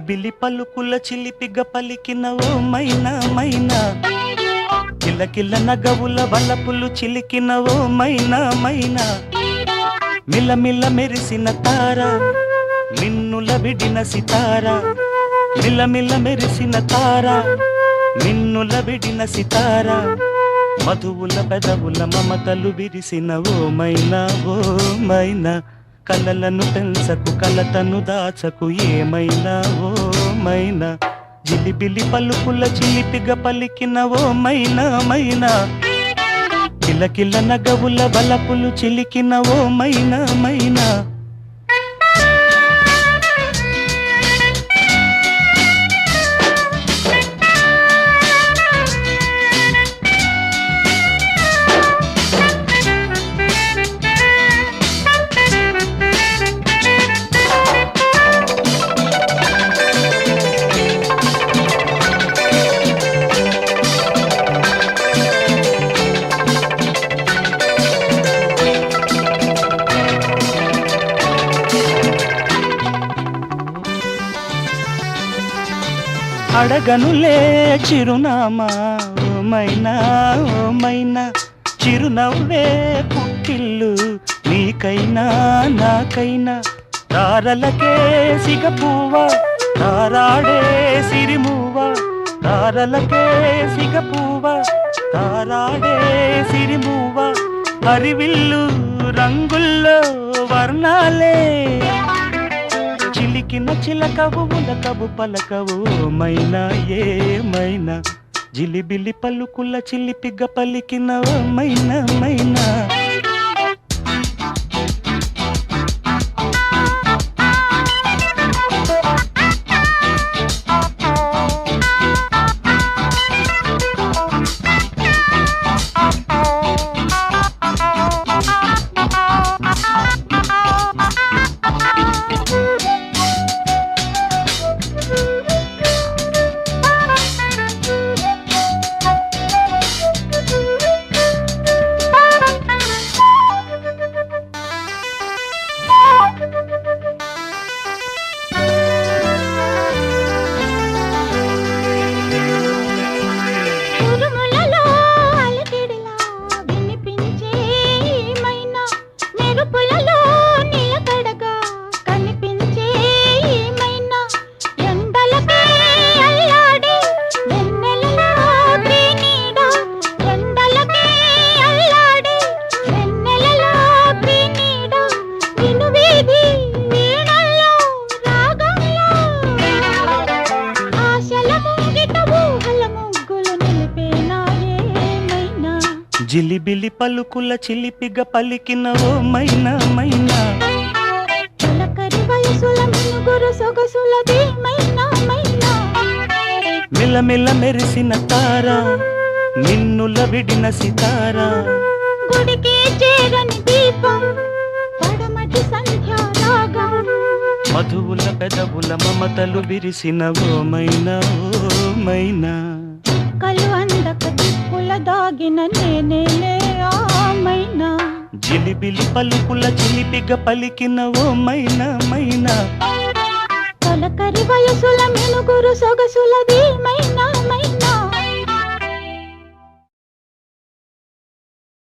జిలిబిలి పలుకుల చిలిపిగ పలికిన ఓ మైనా మైనా, కిలకిల నగవుల వలపులు చిలికిన ఓ మైనా మైనా, మిలమిల మెరిసిన తార మిన్నుల విడిన సితార, మిలమిల మెరిసిన తార మిన్నుల విడిన సితార, మధువుల పెదవుల మమతలు విరిసిన ఓ మైనా ఓ మైనా, కలలను పెంచకు కలతను దాచకు ఏమైనా ఓ మైనా, జిలిబిలి పలుకుల చిలిపిగ పలికిన ఓ మైనా మైనా, కిలకిల నగవుల బలపులు చిలికిన ఓ మైనా మైనా. అడగనులే చిరునామా ఓ మైనా ఓ మైనా, చిరునవ్వే పుట్టిల్లు నీకైనా నాకైనా, తారలకే సిగపువ్వ తారాడే సిరిమువ్వ, తారలకే సిగపువ్వ తారాడే సిరిమువ్వ, హరివిల్లు రంగుల్లో వర్ణాలే చిలికిన చిలకవు ఉలకవు పలకవు మైనా ఏమైనా, జిలిబిలి పలుకుల చిలిపిగ పలికిన ఓ మైనా మైనా. జిలిబిలి పలుకుల చిలిపిగ పలికిన ఓ మైనా మైనా, చిలకరి వయసుల మినుగురు సొగసులది మైనా మైనా, మిలమిల మెరిసిన తార మిన్నుల విడిన సితార, గుడికి చేరని దీపం పడమటి సంధ్యా రాగం, మధువుల పెదవుల మమతలు విరిసిన ఓ మైనా ఓ మైనా, కలు అందక దిక్కుల దాగిన నేనేలే ఆ మైనా, జిలిబిలి పలుకుల చిలిపిగ పలికిన ఓ మైనా మైనా, తొలకరి వయసుల మినుగురు సొగసులది మైనా